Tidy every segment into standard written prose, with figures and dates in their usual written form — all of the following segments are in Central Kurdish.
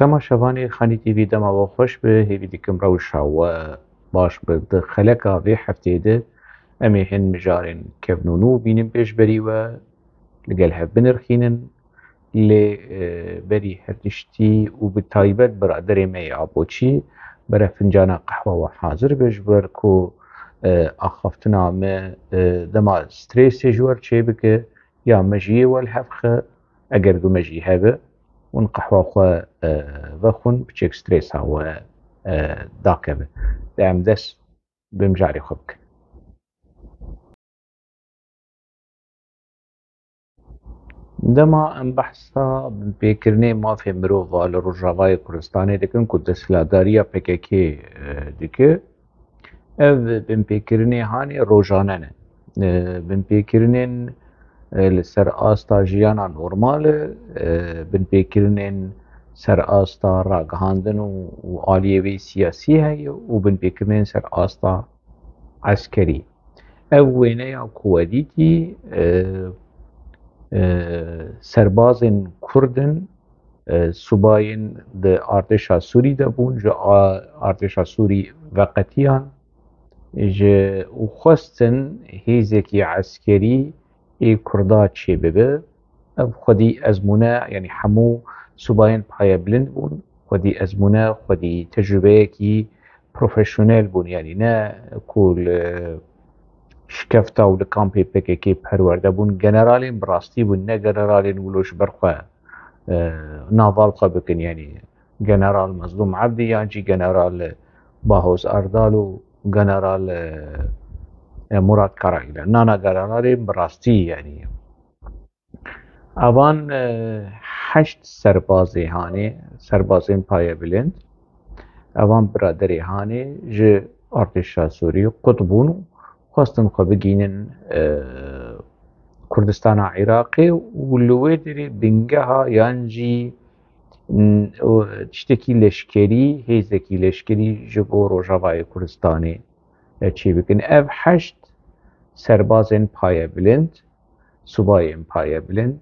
تماشاوانê Xanî TV dema we xweş bi hêvî dikim rewşa we baş bi di xeleka vê hefteyê de em ê hin mijarên kevnûnû bînin pêşberî we li gel hev binirxînin lê berî her tiştî û bi taybet biraderê me yê Apoçî bere fincana qehwa we hazir be ji ber ku axaftina me dema strêsê ji we çê bike ya me jî yê we li hev xe eger du me jî hebe hûn qehwa xwe vexwin biçêk strêsa we dakeve de em dest bi mijarê xwe bikin. Dema em behsa binpêkirinê mafê mirov a li Rojavayê Kurdistanê dikin ku desthilatdariya PKK dike. Ev binpêkirinê hanê rojane ne. Binpêkirinên li ser asta jiyana normal e binpêkirinên ser asta ragihandin û aliyê wê siyasî heye û binpêkirinên ser asta eskerî. Ev wêneya ku we dîtî serbazên Kurd in subayên di artêşa Sûrî de bûn ji artêşa Sûrî veqetiyan ji û xwestin hêzekî eskerî ê Kurda çê bibe. Ev xwedî ezmûne yanî hemû subayên payebilind bûn, xwedî ezmûne, xwedî tecrübeyekî profesyonel bûn yanî ne ku li şikefta û li kampê PKK perwerde bûn generalên bi rastî bûn ne generalên wilo ji ber xwe naval xwe bikin yanî General Mezlûm Ebdî yan jî General Bahoz Erdal û General Murad Karayîlan nana generalên bi rastî yanî. Evan heşt serbazê hanê serbazên payebilind evan biraderê hanê ji artêşa Sûrî qut bûn û xwestin xwe bigînin Kurdistana Iraqê û li wê derê bingeha yan jî tiştekî leşkerî hêzekî leşkerî ji bo Rojavayê Kurdistanê çê bikin. Ev heşt serbazên payebilind subayên payebilind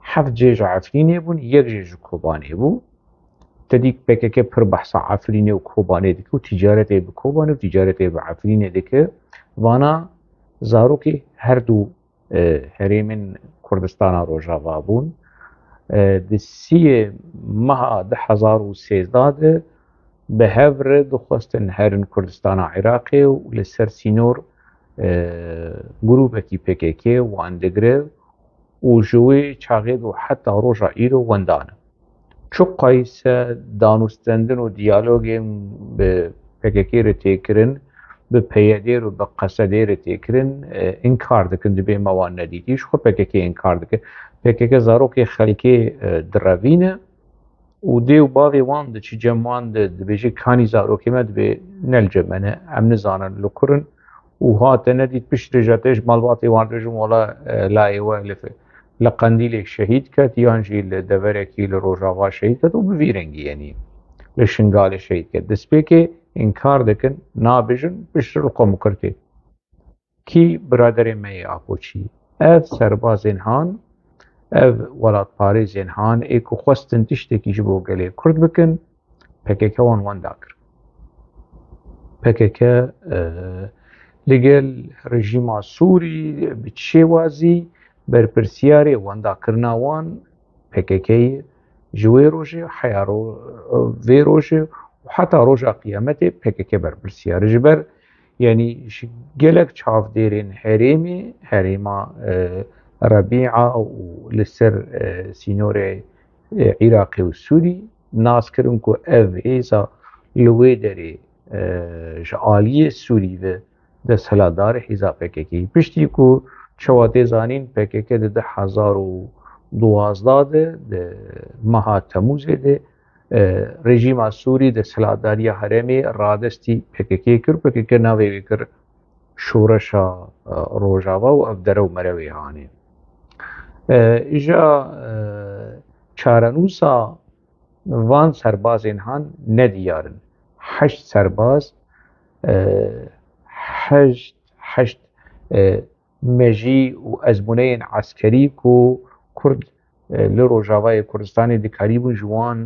heft cê ji Efrînê bûn yek jê ji Kobanê bû. Tedî PKK pir behsa Efrînê û Kobanê dike û tîcaretê bi Kobanê û tîcaretê bi Efrînê dike. Vana zarokê her du herêmên Kurdistana Rojava bûn. Di sîyê meha 2013 de bi hev re dixwestin herin Kurdistana Iraqê û li ser sînor grûpekî PKK wan digire û ji wê çaxê de heta roja îro wendane. Çi qayse danûstendin û diyalogên bi PKK re têkirin bi peyedêr û bi qesedê re têkirin inkar dikin dibê me wan nedîtî ji xwe PKK inkar dike. PKK zarokê xelkê direvîne û dê û bavê wan diçî cem wan de dibêje kanî zarokê me dibê ne li cem me ne em nizanin li kur in û hate nedît piştî rêja te ji malbatê wan re jî wala layê we li Qendîlê şehîd ket yan jî li deverekî li Rojava şehîd ket û bi vî rengî yanî li Şingalê şehîd ket. Destpêkê inkar dikin nabêjin piştî li xwe mikirtê. Kî biraderê me yê Apoçî ev serbazên han ev welatparêzên han ê ku xwestin tiştekî ji bo gelê Kurd bikin PKK wan wenda kir. PKK li gel rejîma Sûrî bi şêwazî berpirsiyarê wendakirina wan PKKyê ji wê rojê heya vê rojê û heta roja qîyametê PKK berpirsiyar e. Ji ber yanî ji gelek çavdêrên herêmê herêma Rebî'a û li ser sînorê Iraqê û Sûrî nas kirin ku ev hêza li wê derê ji aliyê Sûrî ve desthilatdarê hêza PKKyê. Piştî ku çawa tê zanîn PKK di 2012 de di meha Temûzê de rejîma Sûrî desthilatdariya herêmê radestî PKKyê kir. PKK navê wê kir şoreşa Rojava û ev dere û merevê hanê. İja çarenûsa van serbazên han nediyar in. Heşt serbaz heşt mejî û ezmûneyên eskerî ku Kurd li Rojavayê Kurdistanê dikarîbûn ji wan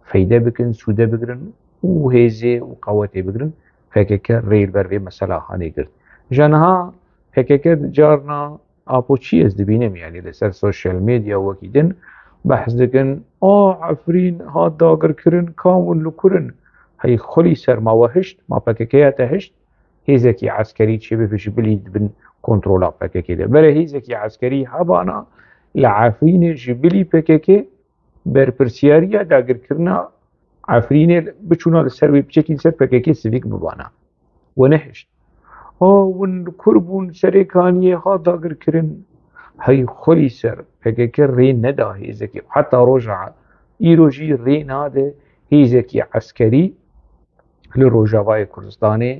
فايدة بكن سودة بقرن وهيزي وقواتي بقرن فكك ريل بروي مثلا هاني قرد جانها هكك جارنا ابو تشي از دبينم يعني لسر سوشيال ميديا وكيدن بحث دكن عفرين ها داگر كرن كامل لكرن هي خلي سر ما وهشت ما بككيا تهشت هيزكي عسكري تشي بفش بليد بن كنترولا بككي ده بره هيزكي عسكري هبانا لعفرين جبلي بككي برپرسیاریا داگرکردنا عفرینێ بچوونە لەسەر وێ بچێکی سەر پەکەکەی سڤیک ببانە و نەهێشت ون کوڕ بوون سەرێکانیە ها داگرکردن هەی خۆلی سەر پەکەکە ڕێ نەدا هێزێکی حتا ڕۆژە ئیرۆژی ڕێ نادە هێزێکی عەسکەری لە ڕۆژاوای کوردستانê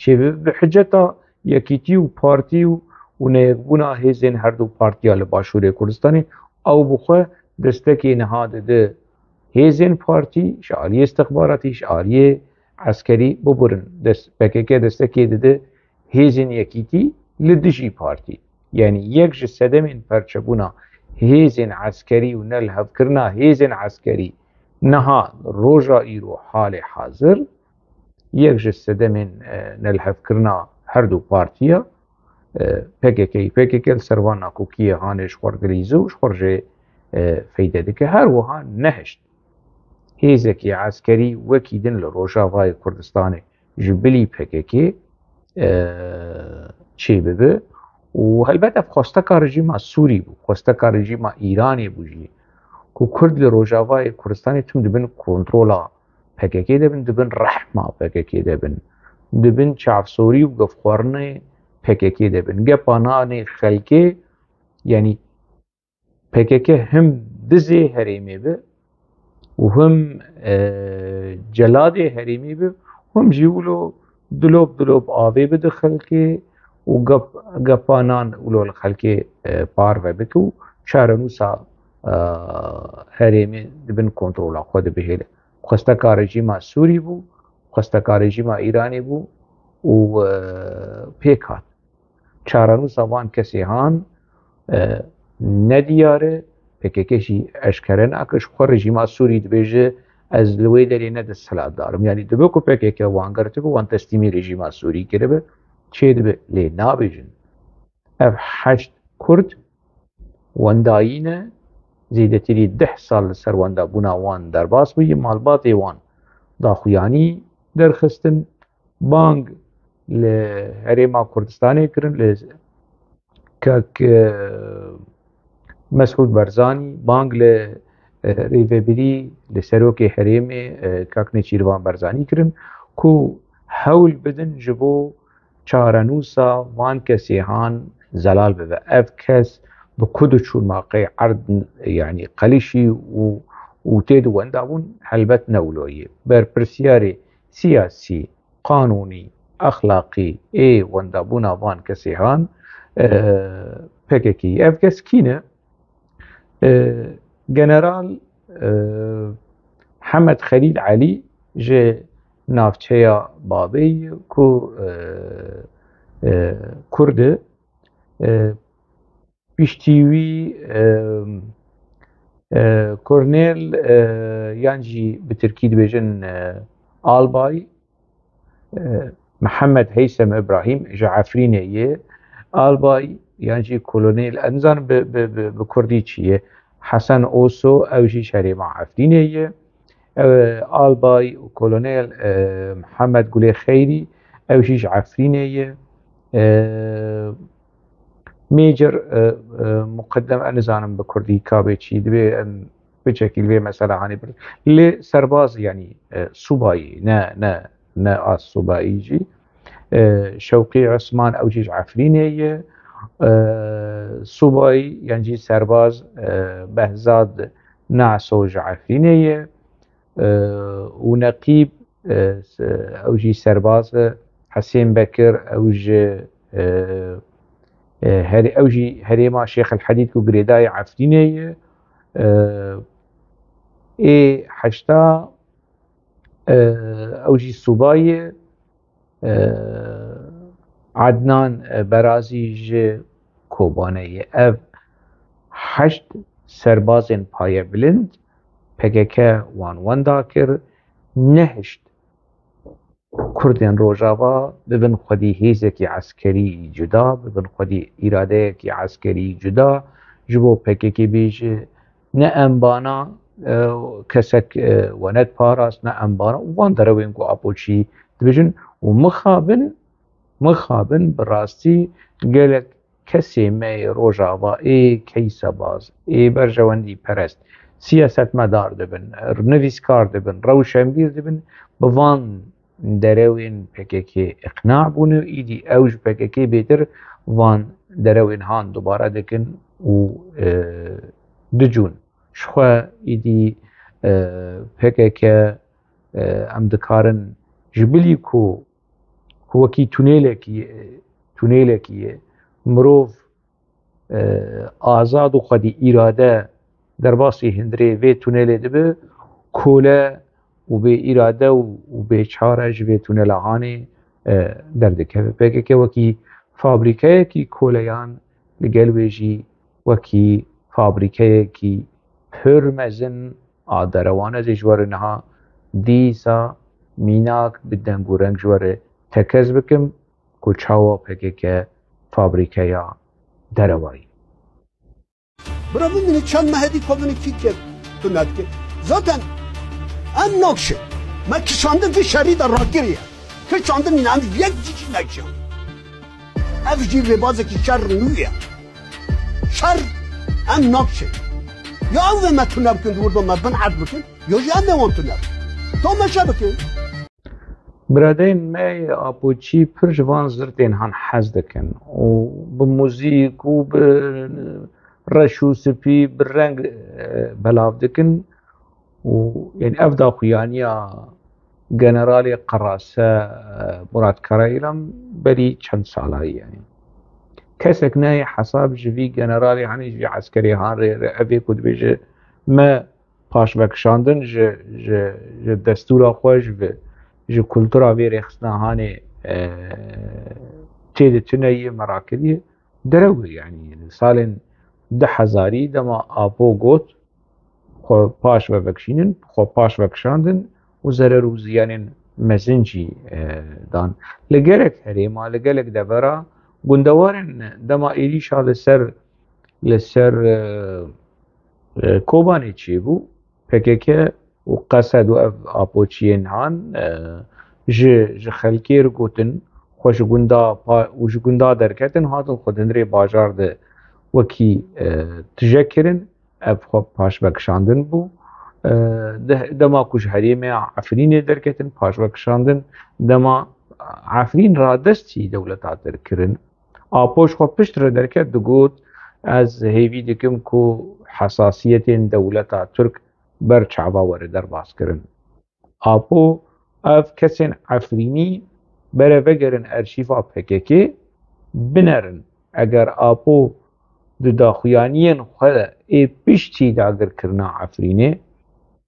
çêbib bi hiceta yekîtî û partî û neyekbûna hêzên herdû partiya li Başûrê Kurdistanê ew bixwe destekê niha dide hêzên partî ji aliyê istixbaratî ji aliyê eskerî bibirin PKK destekê dide hêzên yekîtî li dijî partî yani yek ji sedemên perçebûna hêzên eskerî û nelhevkirina hêzên eskerî niha roja îro halê hazir yek ji sedemên nelhevkirina herdû partiya PKK li servan nakokiyê hanê ji xwe dilîze û ji xwe jê feyde dike her wiha nehişt hêzekî eskerî wekî din li Rojavayê Kurdistanê ji bilî PKK çê bibe û helbet ev xwesteka rejîma Sûrî bû xwesteka rejîma Îranê bû jî ku Kurd li Rojavayê Kurdistanê tim dibin kontrola PKK dibin dibin rehma PKK dibin çavsorî û gevxwarinê PKK dibin gepa nanê xelkê yani PKK hem dizê herêmê be û hem celadê herêmê be hem jî wilo dilop avê bide xelkê û gepa nan wilo li xelkê parve bike û çarenûsa herêmê dibin kontrola xwe dibihêle xwesteka rejîma Sûrî bû xwesteka rejîma Îranê bû û pêk hat çarenûsa van kesê han nediyar e PKK jî eşkere nake ji xwe rejîma Sûrî dibêje ez li wê derê ne desthilat darim yani dibe ku PKK wan girtibe wan teslîmê rejîma Sûrî kiribe çê dibe lê nabêjin ev heşt Kurd wendayî ne zêdetirî 10 sal li ser wendabûna wan derbas bûye malbatê wan daxuyanî derxistin bang li Herêma Kurdistanê kirin li kek Mesûd Barzanî bang li rêvebirî li serokê herêmê kek Nêçîrvan Barzanî kirin ku hewl bidin ji bo çarenûsa van kesê han zelal bibe ev kes bi ku diçûn maqê erd yani qelîşî û tê di wendabûn helbet newloyê berpirsyarê siyasî qanûnî exlaqî ê wendabûna van kesê han PKK ev kes kî ne General Hemed Xelîl Elî ji navçeya Babeyê ku Kurd e piştî wî Kornêl yan jî bi Tirkî dibêjin Albay Mihemed Heysem İbrahîm ji Efrînê ye Albay yan jî Kolonêl ez nizanim bi Kurdî çi ye Hesen Oso ew jî ji herêma Efrînê ye Albay û Kolonêl Mihemed Gulê Xeyrî ew jî ji Efrînê ye Major Muqeddem ez nizanim bi Kurdî kabê çi dibe biçekî li vê mesela hanê bir lê serbaz yani subayî ne as subayî jî Şewqî Osman ew jî ji Efrînê ye subayî yan jî serbaz Behzad Naso ji Efrînê ye û neqîb ew jî serbaz Hesên Bekir ew ji ew jî herêma Şêx el Hedîd ku girêdayê Efrînê ye ê heşta ew jî subay ye Adnan Berazî ji Kobanê ye ev heşt serbazên payebilind PKK وان وندا کر نهشت کردین روجاوا ببن خودی هیزکی عسکری جدا ببن خودی ایراده کی عسکری جدا جبو PKK بیجه نه امبانا کسک وند پاراس نه امبانا وان دروین کو آپوچی دبیجن و مخابن براستی گلک کسی می روجاوا کیسا باز برجواندی پرست سیاست مدار دبن نویسکار دبن روشنبیر دبن بوان دروین PKK اقناع بونه ایدی اوج PKK بیتر وان دروین هان دوباره دکن و دجون شخوا ایدی PKK ام دکارن جبلی کو وکی تونیلکی مروف آزاد و خودی ایراده در باسی هندری وی تونیل دبه کوله و به ایراده و به چارج به تونل هانی دردکه PKK وکی فابریکه کی کولیان لگل ویجی وکی فابریکه کی پرمزن آدروانه جوار نها دیسا میناک بدنگورنگ جوار تکز بکم کو چاوا PKK فابریکه یا دروایی برای ببینید چند مهدی کمونیکی که تو ندکه zaten ام نکشه من کشاندم که شری در راگیریه کشاندم نام یک چیزی نکشه افجی لباسه که شر نویه شر ام نکشه یا اول ما تو نبکن دوردم ما بن عد بکن یا جا ام تو نب تو مشه بکن برادین می آپوچی پر جوان زرتین هن حز دکن و بموزیک و برش و سپی برنگ بلاف دکن و يعني أفضل خويانيا جنرالي قراسة مراد كرايلم بري چند ساله يعني كسك ناي حساب جوي جنرالي يعني جوي عسكري هان أبي كود بيجي ما باش بكشاندن ج دستورا خوش ج كولتورا بيري خصنا هاني تيد تناي مراكدي دروي يعني سالن 10,000 دما آبو گوت خو پاش و بکشینن خو پاش و بکشاندن و زره روزیانن مزنجی دان لگرک هریما لگرک دبرا گندوارن دما ایریشا لسر کوبانی چی بو PKK و قصد و آپوچین هان ج خلکیر گوتن خوش گندا درکتن هاتن خودن ری باجار ده وکی تجکرن اب خب پاش بکشاندن بو دما کش حریم عفرین درکتن پاش بکشاندن دما عفرین را دستی دولتا درکرن آپوش خب پشت را درکت دگوت از هیوی دکم کو حساسیت دولتا ترک بر چعبا وره در باز کرن آپو اف کسین عفرینی بره بگرن ارشیفا PKK بنرن اگر آپو داخویانین خود پشتی داگر کرنا عفرینه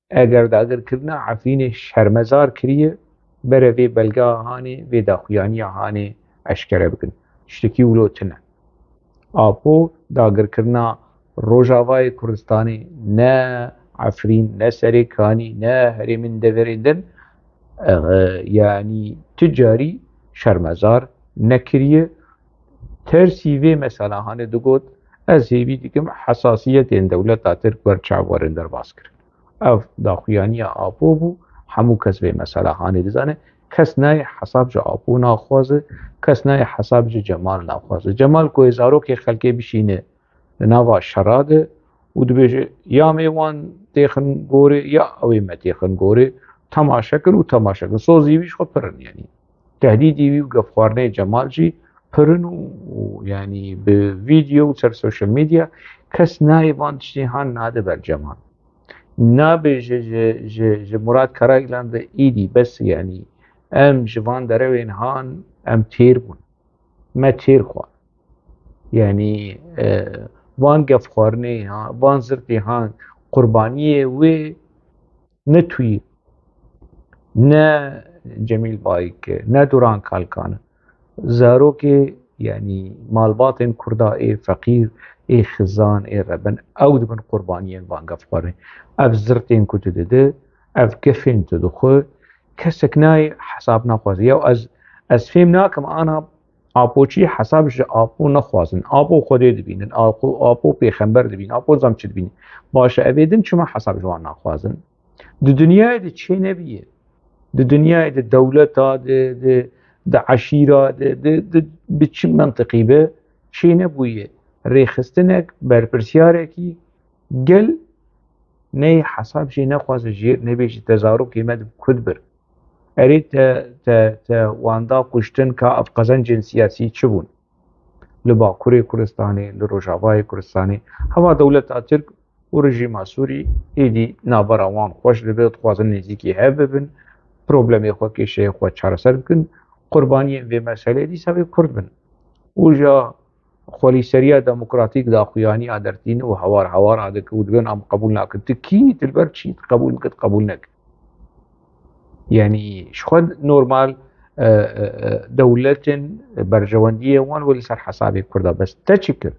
اگر داگر کرنا عفرینه شرمزار کریه بره وی بلگا هانه وی داخویانی هانه اشکره بکن شتکی ولو تنه آپو داگر کرنا روجاوای کردستانی نه عفرین نه سریکانی نه هریمن دوریدن یعنی تجاری شرمزار نکریه ترسی وی مثلا هانه دگوت از هیوی دیگم حساسیت این دولت ترک بر چاوارن در باز کرد اف داخویانی آپو بو همو کس به مسئله هانی دزانه کس نای حساب جا آپو ناخوازه کس نای حساب جا جمال ناخوازه جمال کو ازارو که خلقه بشینه نوا شراده و دو بیشه یا میوان تیخن گوره یا اوی ما تیخن گوره تماشا کن و تماشا کن سوزیویش خود پرن یعنی تهدیدیوی و گفخوارنه جمال جی پرن و یعنی به ویدیو و سر سوشل میدیا کس نایوان تشتی هان ناده بر جمال نا به ج مراد کرایلان ده ایدی بس یعنی ام جوان دروین هان ام تیر بون ما تیر خواه یعنی وان گفخوارنه ها وان زرتی هان قربانیه و نتوی نه جمیل بایک نه دوران کالکانه زارو که يعني مالباتن كردا اي فقير اي خزان اي ربن او دبن قربانيين بانقف قرن اف زرتين كتدده اف كفين تدخل كسكناي حسابنا خوازي يو از فهمنا كم انا آپوچی حسابش آپو نخوازن آپو خوده دبینن آپو پیغمبر دبین آپو زمچه دبین باشه اویدن چما حسابش وان نخوازن دو دنیای ده چه نبیه دو دنیای ده دولتا ده عشیره ده بچه منطقی به چه نبویه ریخستنک برپرسیاره کی گل نه حسابش نخوازه جیر نبیش تزارو قیمت کد بر اريد واندا كشتن كافقزن جنسياسي تشبون لباكوري كردستاني لروجافاي كردستاني هوا دولة ترك ورجيم سوري ايدي نابرا وان خوش لبيت خوازن نزيكي هببن بروبلمي خو كيشي خو چارسر بكن قرباني في مسألة دي سبب كرد بن وجا خولي سريا ديمقراطيك دا خوياني ادرتين وهوار عادك ودبن ام قبول ناكن تكي تلبر شي قبول نكت قبول نك يعني شخد نورمال دولة برجواندية وان ولي سر حسابي كردا بس تشكر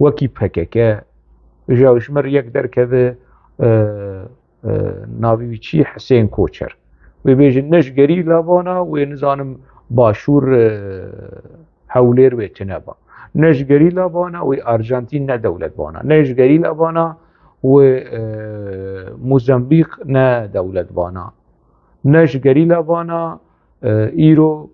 وكي بكاكا جاوش مر يقدر كذا ناويتشي حسين كوچر وبيجي نش قري لابانا ونزانم باشور هولير ويتنبا نش قري لابانا وارجنتين نا دولة بانا نش قري لابانا وموزمبيق نا دولة بانا نش قري لابانا ايرو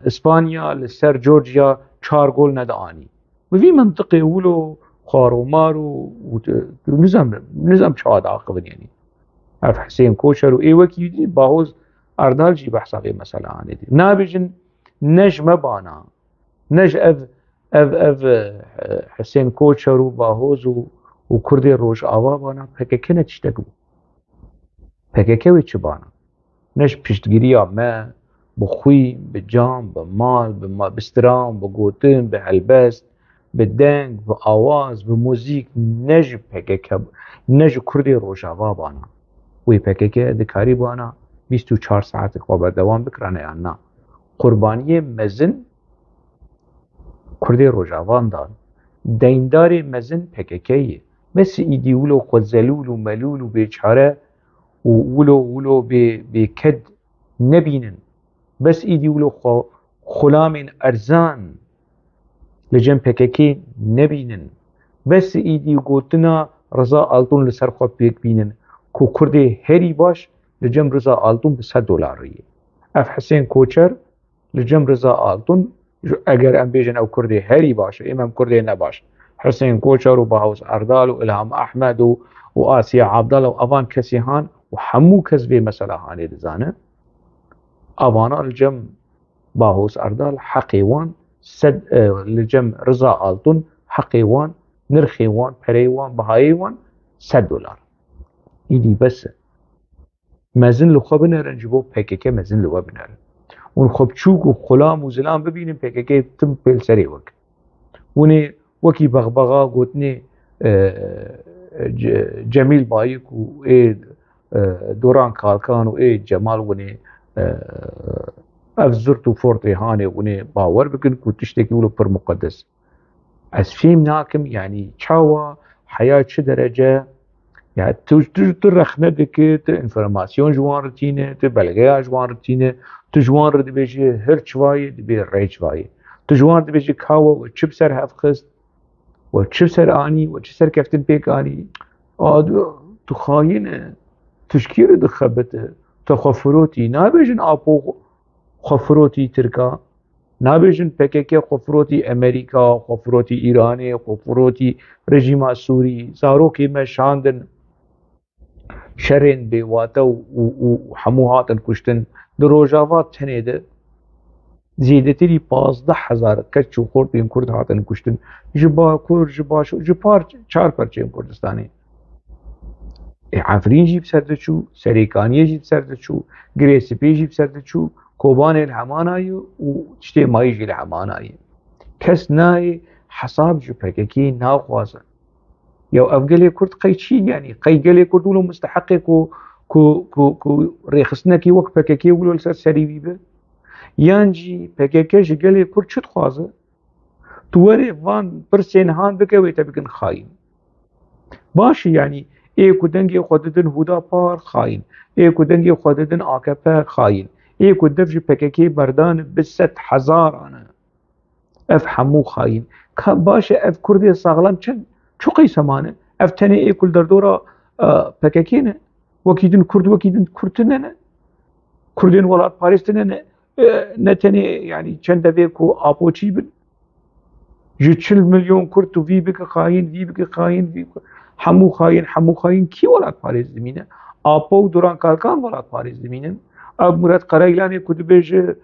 اسبانيا لسر جورجيا 4 جول نداني وفي منطقه ولو خارو مارو نظام شاد عاقب يعني عرف حسين كوشر واي وكي باهوز اردال جي بحسابي مثلا عندي نابجن نجم بانا نج اف حسين كوشر وباهوز وكردي روج اوا بانا فككنه تشتكو فككوي تشبانا نش بشتگیری ما بخوی بجام بمال بسترام بگوتن بهلبست بدنگ بآواز بموزیک نج پکک نج کردی روجاوا بانا وی پکک دکاری بانا 24 ساعت خبر دوام بکرانه یا نه قربانی مزن کردی روجاوان دار دیندار مزن پککیه مثل ایدیولو خودزلول و ملول و بیچاره ولو بكد نبينن بس ايدي ولو خلام ارزان لجن بككي نبينن بس ايدي قوتنا رضا آلتون لسر خواب بيك بينن كو كردي هري باش لجن رضا آلتون $100 اف حسين كوچر لجن رضا آلتون اگر ام بيجن او كردي هري باش امام كردي نباش حسين كوچر وباهوس اردال والهام احمد وآسيا عبدالله وافان كسيهان وحمو كذبه مثلا هاني دزانه افانا الجم باهوس اردال حقيوان سد الجم رضا آلتون حقيوان نرخيوان بريوان بهايوان $100 ايدي بس مزن لخوا بنرن جبو پکک مزن لوا بنرن اون خب چوک و خلام و زلام ببینیم پکک تم پیل سری وک ونی وکی بغبغا گوتنی جمیل بايك و دوران كالكان و جمال وني افزرتو فورتي هاني وني باور بكن كو تشتكي ولو بر مقدس از فيم ناكم يعني چاوا حياة چه درجة يعني ترخنه دكي انفرماسيون جوان رتينه بلغيا جوان رتينه جوان رد بيجي هر چواي دبي ري چواي جوان دي بيجي كاوا و چب سر هفخست و چب سر آني و چب سر كفتن بيك آني تو خاينه تشكير دخبته تخفروتي نابجن آپو خفروتي تركا نابجن پکک خفروتي امريكا خفروتي ايراني خفروتي رژیم سوري زاروكي ما شاندن شرين بواتا و حموهاتن كشتن دروجاوات تنيده زيدتري 15,000 كچ و خورتين كرد هاتن كشتن جبا كور جبا شو جبار 4 پرچه كردستاني عفرين جيب سردچو سريكانيه جيب سردچو گريسپي جيب سردچو كوبان الحماناي و تشتي ماي جي الحماناي كس ناي حساب جو پکكي ناخوازن يو افقلي كرد قيچي يعني قيقلي كرد ولو مستحق كو ريخسنكي وك پکكي ولو لسر سري بيبه یانجی پکیکش گلی کرد چت خوازه توری وان پرسین هان بکوی تا بکن خاین باشه یعنی ای کدنگی خوددن هودا پار خاین ای کدنگی خوددن آکپه خاین ای کدفش پکیکی بردان بست هزارانه اف همو خاین باشه اف کردی ساغلام چو قیسمانه اف تنه ای کل در دورا پکیکینه وکیدن کردنه نه کردین ولات پاریستنه نه تنه یعنی چند دفعه کو آپوچی بن جو 40 مليون كرت وفي بك خاين همو خاين كي ولات باريس دمينه آپو دوران کالکان ولات پاریز دمینن اب مراد قرایلانی کد بیج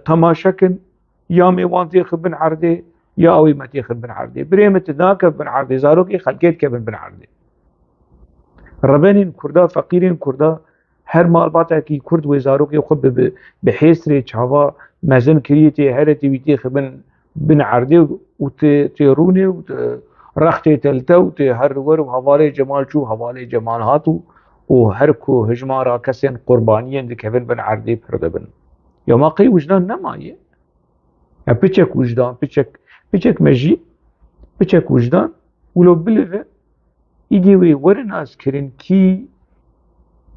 تماشاکن یا میوانتی خبن عرده یا اوی متی خبن عرده بريمت ذاك بن عرده زاروكي خلقيت كبن بن عرده ربانين كردا فقيرين كردا هر مال باتا کی کرد و زاروكي خب بحيسري چاوا مزن كريتي هرتي ويتي خبن بن عرده و تيرونه و رختي تلتا و هر ور و حواله جمال شو حواله جمال هاتو و هر کو هجمارا کسین قربانیان دکهون بن عرده پرده بن یا ما قی وجدان نمایه یا پیچک وجدان پیچک مجی پیچک وجدان ولو بلوه ایدی وی ورناز کرن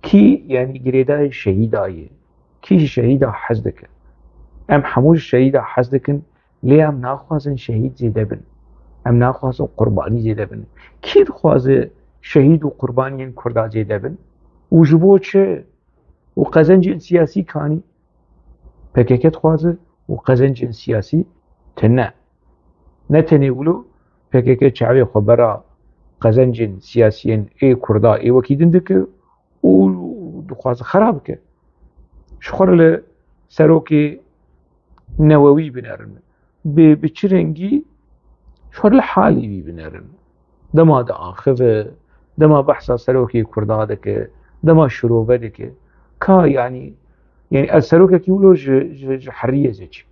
کی یعنی گریده شهید آیه کی شهیده حز دکن ام هموش شهیده حز دکن لی ام ناخوازن شهید زیده بن ام ناخوازن قربانی زیده بن کی خوازه شهید و قربانیان کردا زیده بن و جبو چه و قزنج سیاسی کانی پککت خوازه و قزنج سیاسی تنه نتنی ولو پککت چاوی خبره قزنج سیاسیین ای کردا ای وکیدن دکه و دخواز خراب که شخور سروکی نووی بنرن به چه رنگی شخور لحالی بی بنرن دما دا آخفه دما بحثا سروكي كردا دك دما شروبه دك كا يعني السروكه كي ولو حريه زيك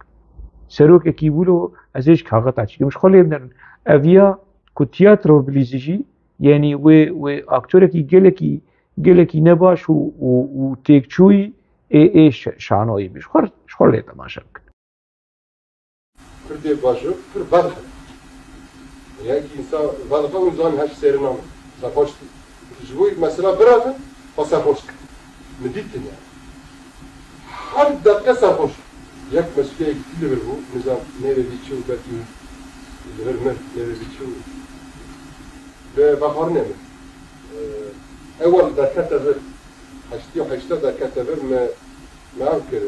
سروكه كي ولو ازيش كاغتا تشي مش خلي ابن افيا كو تياترو بليزيجي يعني و اكتور كي جلكي نباش و تيكچوي اي شانوي مش خور تماشا كردي باشو كر بدخ يعني انسان بدخ ونزان هاش سيرنامه سافوش جوي مثلا برافن فسافوش مديتن يعني هر دقيقة سافوش يك مسؤولية كتير بربو نظام نيري بيتشو باتيو الهرمر نيري بيتشو ببخار نمر أول دكاتة بر حشتا دكاتة بر ما أذكر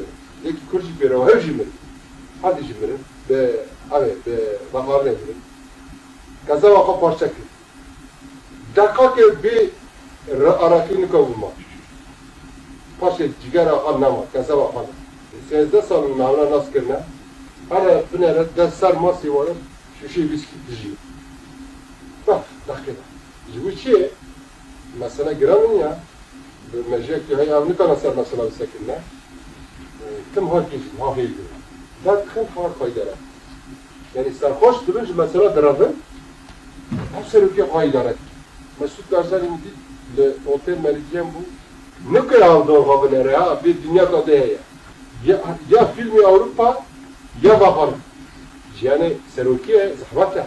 يكي كرجي بيرو هرجي مر حد يجي مر ببخار نمر كذا وقت باشكل دقیقه بی عراقی نکوبما پاش جگر آخر نما کسب آخر 13 سال معمولا ناس کرده هر بنره دست سر ماسی وارد شوشی ویسکی تجی دقیقه جبو چیه مثلا گرامنیا به مجیه که های هم نکنه سر مثلا بسکن نه کم ها کشید ها هیگه دقیقه خواهر خواهی داره یعنی سرخوش درنج مثلا درابه هم سروکی خواهی داره مسعود Barzani mi dit l'hôtel Méridien bu ne kadar doğru haberler ya bir dünya kadar ya filmi Avrupa ya bakar yani serukiye zahmete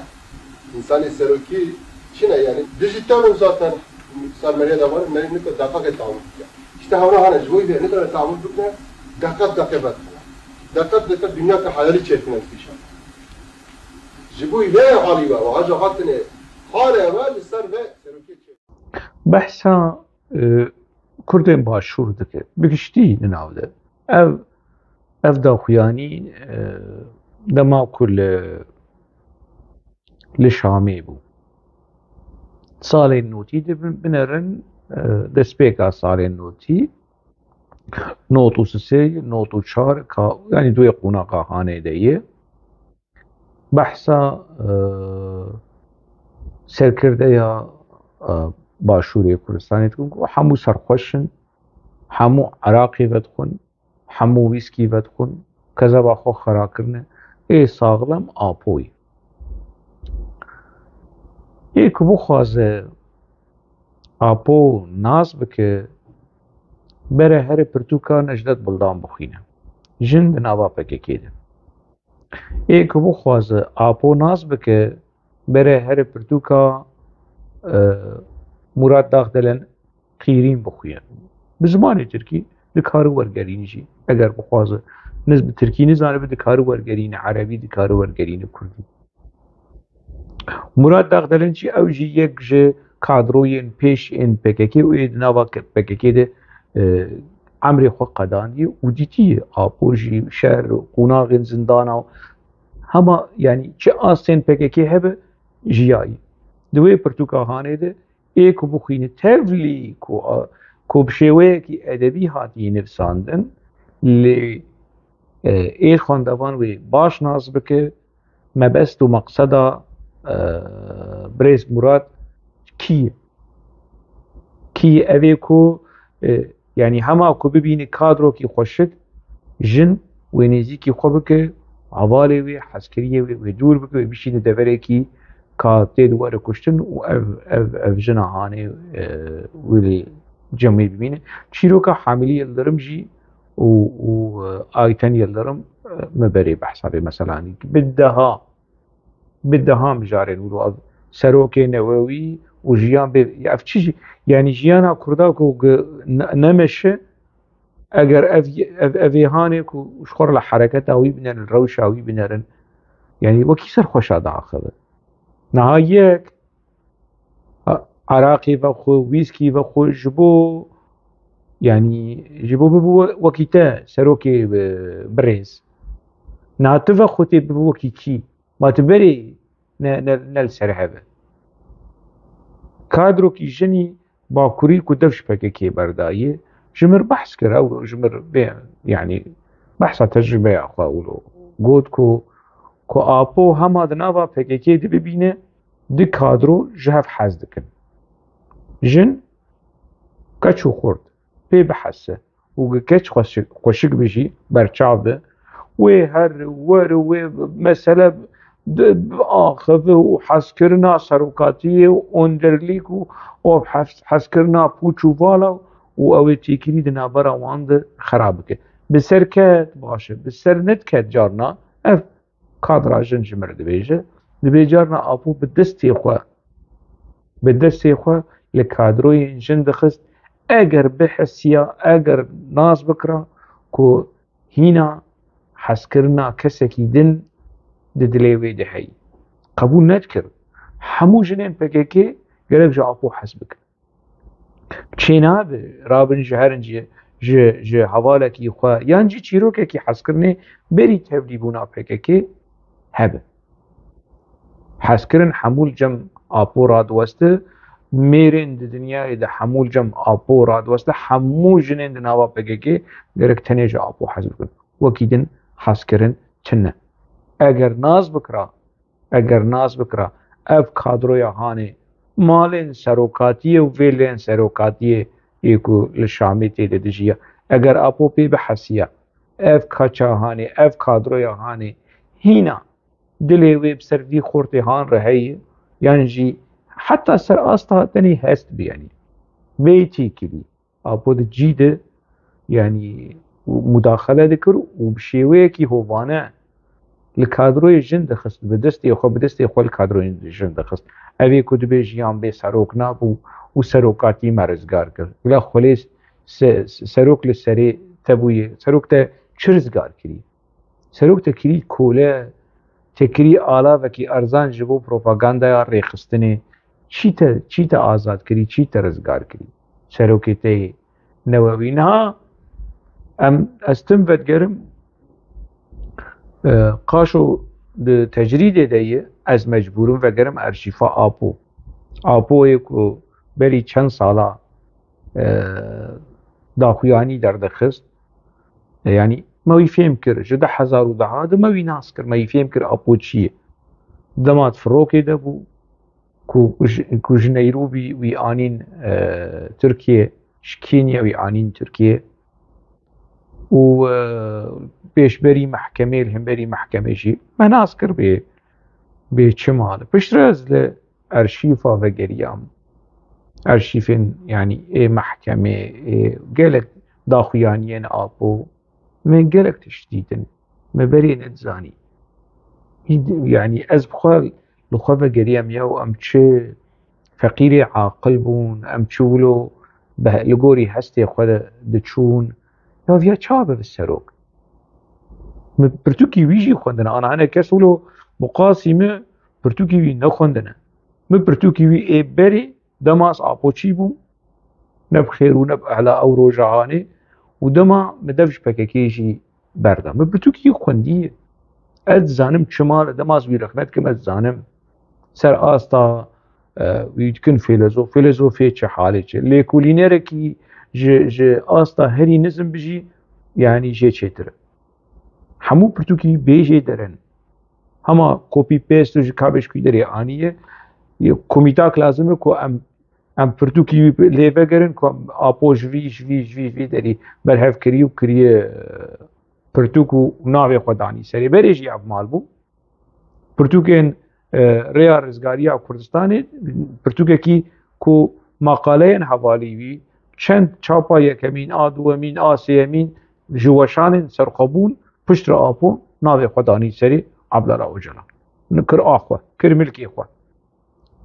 insanı seruki Çin'e yani dijital zaten sarmeriye de var ne kadar dakika tamam işte havra hane joy ne kadar tamam tutne dakika bat dakika dünya ka hayali çetine inşallah jibu ile hali var ve acıqatne حاله اول سر و سروکی بحثا کردن باشور دکه بگشتی نناوده اف دا خویانی دما کل لشامی بو سال نوتی دی بنرن دسپیکا سال نوتی نوتو سه نوتو چار یعنی دوی قوناقا خانه دیه بحثا سرکرده یا باشوری کردستانی تکن و همو سرخوشن همو عراقی ودخون همو ویسکی ودخون کذا با خو خرا کرنه ای ساغلم آپوی یک بو خوازه آپو ناز بکه بره هر پرتوکا نجدت بلدان بخینه جن دناوا PKK ده ایک بخواز آپو ناز بکه بره هر پرتوکا مراد داخلن قیرین بخویه بزمان ترکی دکارو ورگرینی جی اگر بخواز نسبت ترکی نزانه به دکارو ورگرین عربی دکارو ورگرین کردی مراد داخلن چی او جی یک جه کادروی این پیش این PKK و این نوا PKK ده عمری خود قداندی و دیتی آپو جی شهر و قناغ زندانا هما يعني چه آستین PKK هبه جیایی دوی پرتوکاهانه ده ایک بخینه تفلی کو بشوه کی ادبی هاتی نفساندن لی ای خواندوان وی باش ناز بکه مبست و مقصدا بریز مراد کی اوه کو يعني هما کو ببینه کادرو کی خوشد جن و نیزی کی خوب که عوالی وی حسکریه وی دور بکه بشینه دوره کی که تیدواره کشتن و اف جناهانه ولی جمعی ببینه چیرو که حاملی یلدرم جی و آیتن یلدرم مبری بحثابه مثلا بدها مجارن ولو سروک نووی و جیان به اف چیزی یعنی جیانا کردا که نمشه اگر اویهانه که شخور لحرکت اوی بنرن روش اوی بنرن يعني وكي سر خوش داخل نهايك عراقي وخو ويسكي وخو جبو يعني جبو ببو وكيتا سروكي بريز ناتفا خوتي ببو وكيتي ما تبري نل سرحبه كادرو كي جني باكوري كدفش PKK بردايه جمر بحث كر او جمر يعني بحث تجربه اخوا اولو قلت كو آپو هما دناوا PKK دی ببینه دی کادرو جهف حز دکن جن کچو خورد پی بحثه و کچ خوشک بجی برچاو ده و هر و مسئله آخذ و حس کرنا سروکاتیه و اندرلیک و حس کرنا پوچو والا و اوی تیکری دنا برا واند خراب که بسر کت باشه بسر نت کت جارنا اف کادر جن جمر دبیجه دبیجارنا آپو بدستی خوا لکادروی جن دخست اگر بحثیا اگر ناز بکرا کو هینا حس کرنا کسکی دن ددلیوی دهی قبول نکرد همو جنین PKK گرک جا آپو حس بکن چینا به رابن جهرنجی جه حوالکی خوا یعنی چیروکه کی حس کرنه بری تبلیبونا PKK هبه حس کرن حمول جم آپو راد وسته میرن دنیای ده حمول جم آپو راد وسته همو جنین دناوا PKK گرک تنیج آپو حس بکن وکیدن حس کرن چنه اگر ناز بکرا اف کادروی هانه مالن سروکاتیه و ویلن سروکاتیه ایکو لشامی تیده دجیه اگر آپو پی بحثیه اف کچا هانه اف کادروی هانه هینا دلی وی بسر وی خورتی هان رهیه یعنی جی حتی سر آستا تنی هست بیانی بیتی کلی آپو ده جیده یعنی مداخله دکر و بشیوه کی هوانه لکادروی جن دخست بدستی خو لکادروی جن دخست اوی کد به جیان به سروک نابو و سروکاتی مرزگار کرد ولی خلیس سروک لسری تبویه سروک تا چرزگار کری سروک تا کری کوله تکری آلا وکی ارزان جبو پروپاگاندا یا ریخستنه چی تا آزاد کری چی تا رزگار کری سروکی تا نووی نه ام استم ودگرم قاشو ده تجرید دیه از مجبورم و گرم ارشیفا آپو یکو بری چند سالا داخویانی در دخست یعنی موی فهم کر جده 1010 ده موی ناس کر موی فهم کر آپو چیه دمات فروکی ده بو کو جنیروبی وی آنین ترکیه شکینیا وی آنین ترکیه و پیش بری محکمه هم بری محکمه شی مناس کر به چمال پشت از ل ارشیفا و گریام ارشیفین یعنی محکمه گلک داخویانین آپو من قالك تشديدا ما برين اتزاني يعني از بخوال لخوة قريم يو ام تشي فقيري عاقل بون ام تشولو لقوري هستي خود دتشون يو فيها تشابه بالسروك برتوكي ويجي خوندنا انا كسولو مقاسمة برتوكي وي نخوندنا برتوكي وي اي بري دماس آبوچي بون نب خير ونب اعلى او روجعاني ودما مدفش بككيشي بردا برتوكي خونديه اد زانم شمال دماس بيرخنت كم اد زانم سر آستا ويتكن فيلزوفي چه حالي چه ليكولينير كي ج آستا هري نزم بجي يعني جي چتر همو برتوكي بيجي درن هما كوبي بيست جو كابش كي دري آنيه كوميتاك لازمه كو ام برتوكي ليفه گرن كو آپوش ويش دري برهف كريو كريه برتوكو ناوي خداني سري بريجي اب مالبو برتوكين ريا رزگاريا كردستاني برتوكي كو مقالين حواليوي چند چاپا يكمين دومين سيمين جوشان سرقبون پشت آپو ناوي خداني سري عبدالله اوجلا نكر اخوه كر ملكي اخوه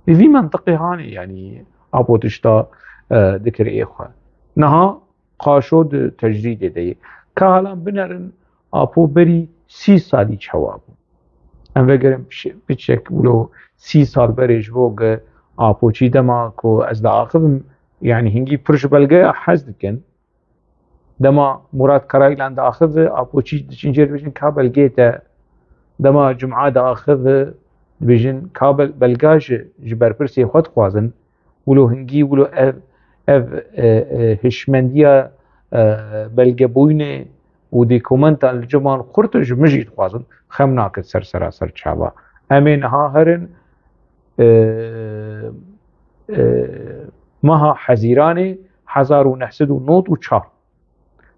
في منطقي هاني يعني آپو تشتا ذكر اخوه نها قاشود تجريد دي كهالان بنرن آپو بري 30 سالي چوابو ام وگرم بچک ولو 30 سال بريج بوغ آپو چي دما كو از دا آخذ يعني هنگي پرش بلغه حزد كن دما مراد كرايلان دا آخذ آپو چي دچنجر بجن كابل گيتا دما جمعه دا آخذ بجن كابل بلغاج جبر پرسي خود خوازن ولو هنگي ولو اف هشمندية بلغه بوينه ودي كومنتا الجمال خرطج مجيد خوازن خمناك سر چابا امين ها هرن مها حزيراني 1994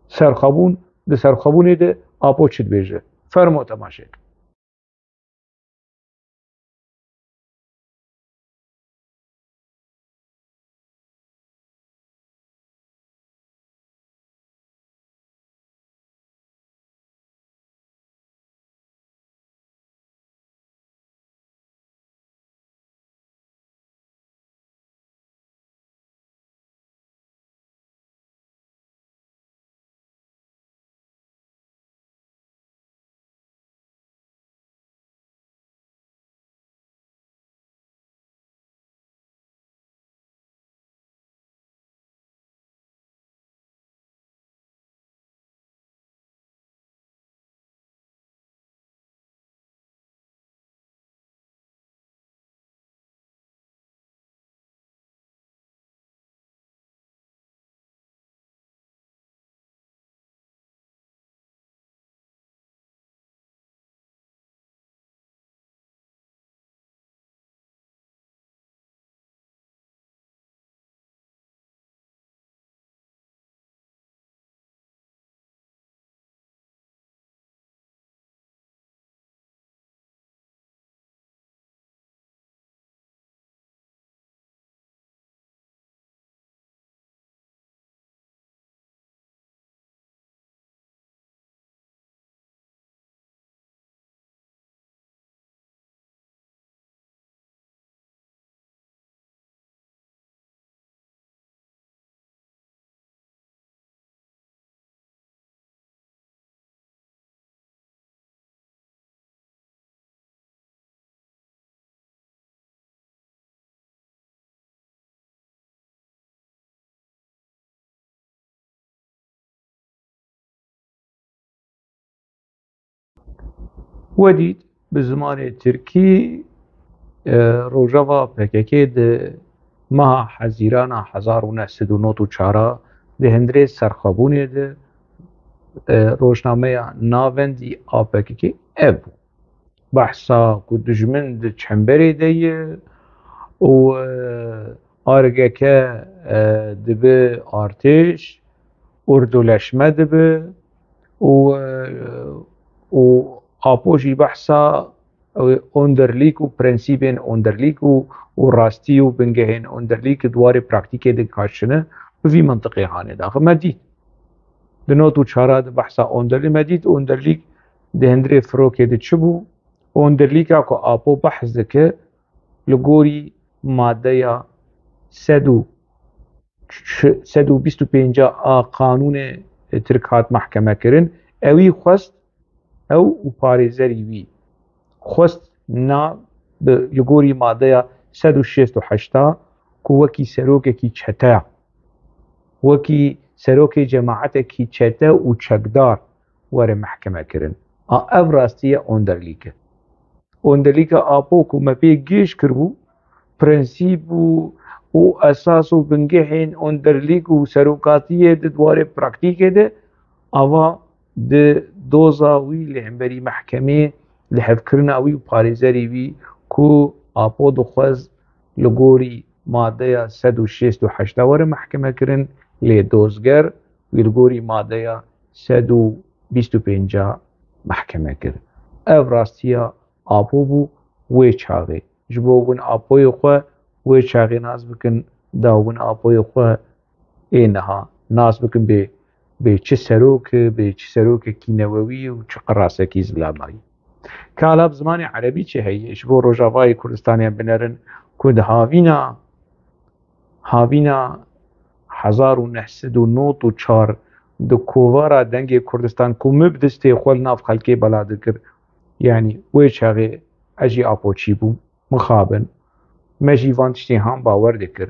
سرخابون ده سرخابوني ده آپو چد بيجه فرمو تماشيك وديد بالزمان التركي روجافا PKK مها حزيرانا 1994 ده هندري سرخابوني ده روشنامه ناوندي PKK ابو بحثا كو دجمن ده چنبري ده و آرگكه دبه ارتش اردولشمه دبه و آپوشی بحثا اندرلیک و پرنسیبین اندرلیک و راستی و بنگهین اندرلیک دوار پراکتیک ده کاشنه وی منطقه هانه داخل مدید دنوت و چارا ده بحثا اوندرلی مدید اوندرلیک ده هندری فروکه ده چبو اوندرلیک اکو آپو بحث ده که لگوری ماده یا 125 قانون ترکات محکمه کرن اوی خواست او و پارێزەری وی خواست نا لەگۆری مادەیە 168 کە وەکی سەرۆکێکی چەتە وەکی سەرۆکی جەماعەتێکی چەتە و چەکدار وەرە محکەمەکردن ئەڤ ڕاستیە ئۆندەرلیکە ئۆندەرلیکە ئاپۆک و مەپێ گێژ کردبوو پرەنسیب و ئەساس و بنگەهێن ئۆندەرلیک و سەرۆکاتیە دوارێ پراکتیکێدە ئەوا دۆزاوی لە هەمبەری محکەمێ لە هەفکردناوی و پارێزەری وی کو ئاپۆ دخواز لە گۆری مادەیە 168 وەرە محکەمەکردن لێ دۆزگەر وی لە گۆری مادەیە 125 محکەمە کرد ئەڤ ڕاستیە ئاپۆ بوو وێ چاغێ ji bo win apoyê xwe wê çaxê nas bikin da win apoyê xwe ê niha nas bikin bê çi serokê bê çi serokekî newewî û çi qirasekî zilamayî kala bi zimanê erebî çi heye ji bo Rojavayê Kurdistanê binerin ku di havîna 1994 di kovara dengê Kurdistan ku min bi destê xwe li nav xelkê bela dikir yanî wê çaxê ez jî apoçî bûm مخابن ما جی وان تشتی هم باور دکر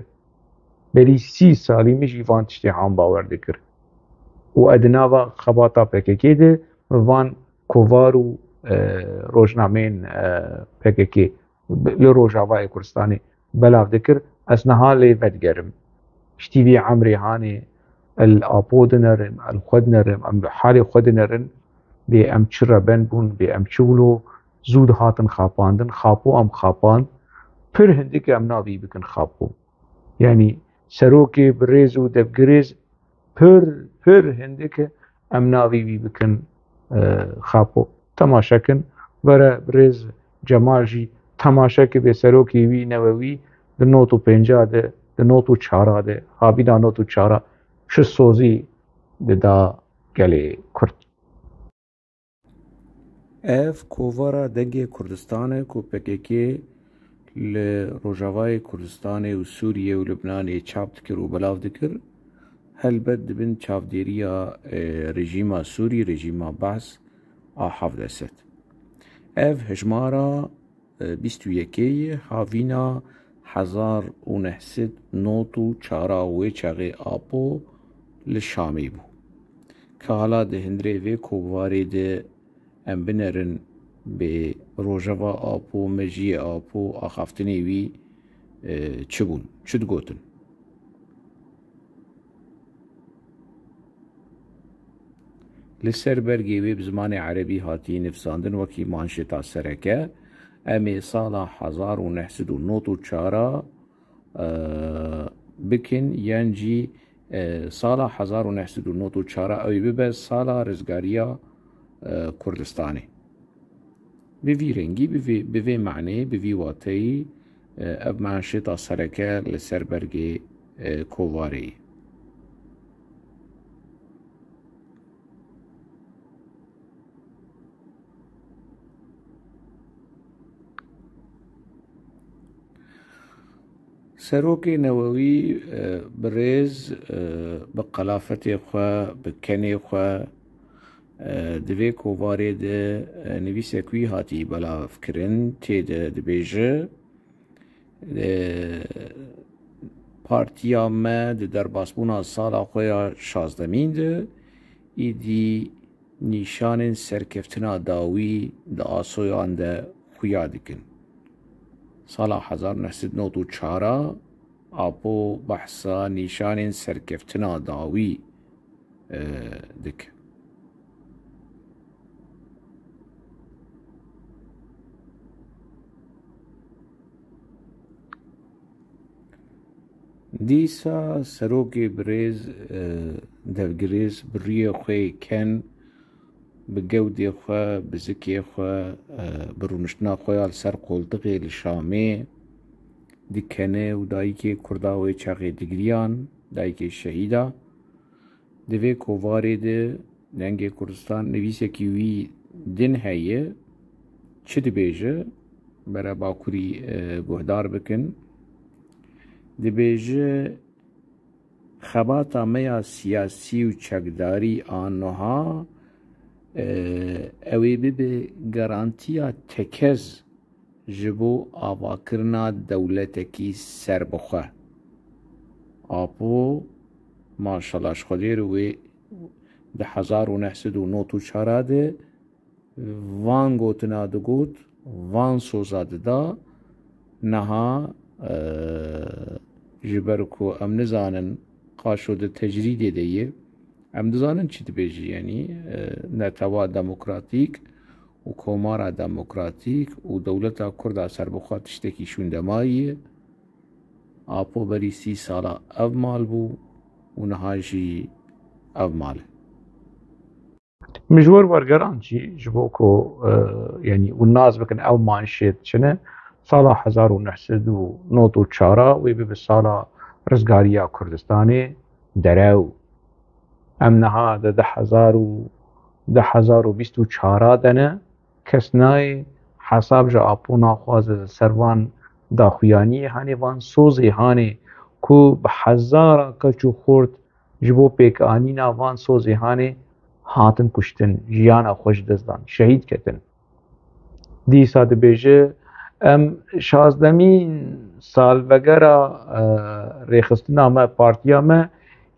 بلی 30 سالی می جی وان تشتی هم باور دکر و ادناوا خباتا پککی ده وان کووار و روزنامین پککی لروجاوای کردستانی بلاو دکر از نهال ودگرم اشتیوی عمری هانی الابود نرن الخود نرن ام حال خود نرن بی ام چربن بون بی ام چولو زود هاتن خاپاندن خاپو ام خاپاند پر هندی که ام ناوی بکن خاپو یعنی سروکی بریز و دبگریز پر هندی که ام ناوی بی بکن خاپو تماشا کن برای بریز جمال جی تماشا که به سروکی وی نووی ده نوتو پنجا ده نوتو چارا ده حابی دا نوتو چارا چه سوزی ده دا گلی کرد اف کووارا دنگê Kurdistanê ku PKK li Rojavayê Kurdistanê û Sûriyê û Lubnanê çap dikir û belav dikir helbet dibin çavdêriya rejîma Sûrî rejîma Ba's a Hevdesed ev hejmara 21 havîna 1900 not û çara wê çaxê apo li Şamê bû ke hala di hindirê vê kovarê de em binerin bê rojava apo mejiyê apo axaftinê wî çi bûn çi digotin li ser bergê wê bi zimanê erebî hatiye nivîsandin wekî manşeta sereke em ê sala 1994 bikin yan jî sala 1994 ew bibe sala rizgariya Kurdistanê bi vî rengî bi vê meعنê bi vî wateyî ev manşeta sereke li ser bergê kovarê serokê newewî bi rêz bi qelafetê xwe bi kenê xwe di vê kovarê de nivîsek wî hatî belavkirin tê de dibêje partiya me di derbasbûna sala xwe ya 16 de îdî nîşanên serkeftina dawî di asoyan de xuya dikin sala 1994 apo behsa nîşanên serkeftina dawî dikin دیسا سروکê birêz devgirêz bi rûyê xwe ken bi gewdê xwe bi zikê xwe bi rûniştina xwe ya li ser qoltiqê li Şamê dikene û dayîkê Kurda wê çaxê digiriyan dayîkê şehîda دوی کوواری ده لنگ کردستان نویسه کیوی دن هیه چه دبیجه برای باکوری گهدار بکن دبیجه خباتا میا سیاسی و چکداری آنها اوی به گارانتیا تکز جبو آواکرنا دولتکی سربخه آپو ماشالله خودیر وی ده 1994 ده وان گوتنا دو گوت وان سوزاد دا نها جبرکو ام نزانن قاشو ده تجرید دیه ام نزانن چی تبیجی یعنی نتوا دموکراتیک و کومارا دموکراتیک و دولتا کردا سربخواه تشتکی شوندماییه آپو بری 30 سالا او مال بو و نهاجی او ماله مجور ورگران چی جبوکو یعنی و ناز بکن او مانشید چنه سالا 1994 وی به سالا رزگاریا کردستانی درو ام نها ده 2024 دنه کس نای حساب جا آپو ناخواز سروان داخویانی هانی وان سوزی هانی کو به 1000 کچو خورد جبو پیک آنینا وان سوزی هانی هاتن کشتن جیانا خوش دزدان شهید کتن دیسا دبیجه ام 16 سال وگرا ریخستنا ما پارتیا ما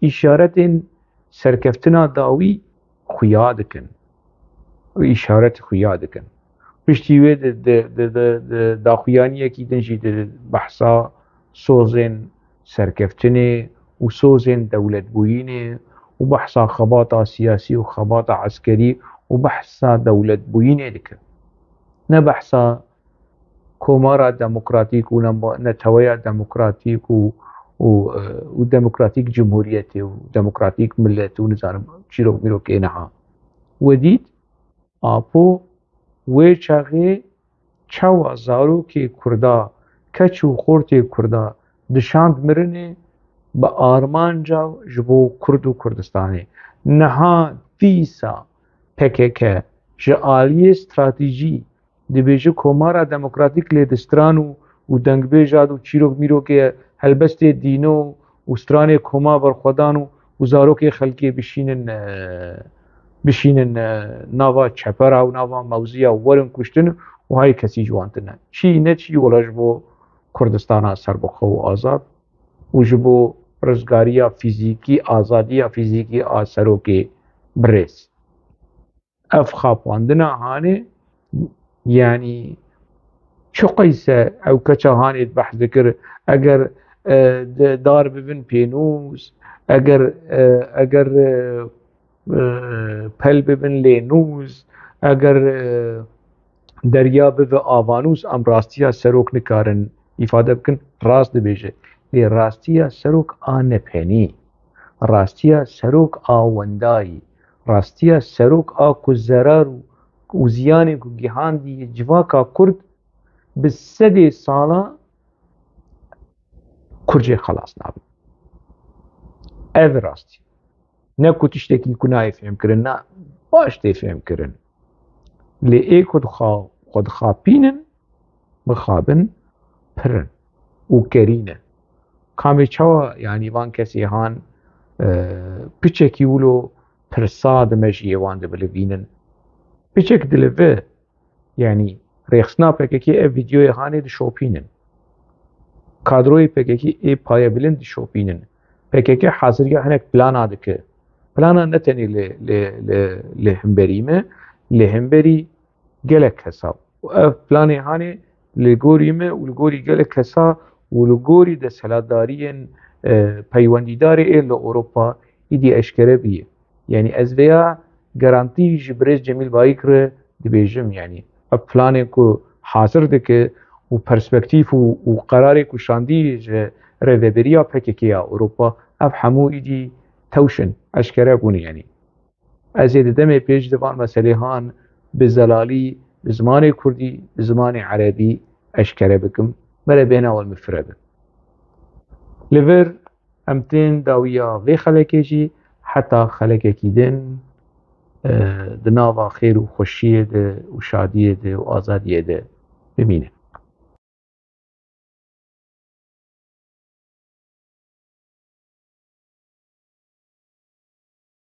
اشارت سرکفتنا داوی خویا دکن و اشارت خویا دکن پشتیوه دا خویانی اکی دنجی بحثا سوزن سرکفتنه و سوزن دولت بوینه و بحثا خباطا سیاسی و خباطا عسکری و بحثا دولت بوینه دکن نه بحثا کومارا دموکراتیک و نتویا دموکراتیک و دموکراتیک جمهوریت و دموکراتیک ملت و نظام چیروک میروک اینها ودید آپو وی چاقی چاوا زارو که کردا کچو خورتی کردا دشاند مرنه با آرمان جاو جبو کرد و کردستانی نها دیسا پکک جعالی استراتیجی دبیجه کومارا دموکراتیک لیدسترانو و دنگ بیجاد و چیروک میروک هلبست دینو و ستران کوما برخودانو و زاروک خلقی بشینن ناوا چپرا و ناوا موزیا ورن کشتن و های کسی جوانتنه چی نه چی ولاج بو کردستان سربخو و آزاد و جبو رزگاریا فیزیکی آزادیا فیزیکی آسروک برس اف خاپواندنا هانه یعنی چو قیسه او کچا هانه بحث ذکر اگر دار ببن پینوز اگر پل ببن لینوز اگر دریا ببن آوانوز ام راستیا سروک نکارن ifade بکن راست دبیجه لی راستیا سروک آن پنی راستیا سروک آوندایی راستیا سروک آ کزرار و زیانی که گیهان دی جواکا کرد بسده سالا کرجه خلاص نابن او راستی نه کتشتکی کنای فهم کرن نه باشتی فهم کرن لی ای خود خاپینن بخابن پرن و کرینن کامی چوا یعنی وان کسی هان پچکی ولو پرساد مجیه وان دبلوینن پچک دلوه یعنی ریخسنا پککی ای ویدیوی هانه دشوپینن کادروی پککی ای پایه بلند دشوپینن پککی حاضر یا هنک پلانا دکه پلانا نتنی لهمبریمه لهمبری گلک حساب و اف پلانی هانه لگوریمه و لگوری گلک حساب و لگوری ده سلادارین پیوندیدار ایل اروپا ایدی اشکره بیه یعنی از ویا گارانتی جبرز جمیل بایکر دبیجم یعنی اف پلانی که حاضر دکه و پرسپکتیف و قراری که شاندی رویبریا پککیا اروپا اف همو ایدی توشن اشکره بونه یعنی از این دم پیش دوان مسئله هان به زلالی به زمان کردی به زمان عربی اشکره بکم برای بین اول مفرده لور امتین داویا وی خلقه جی حتا خەلکێکی دن di nava xêr û xweşiyê de û şadiyê de û azadiyê de bimînin.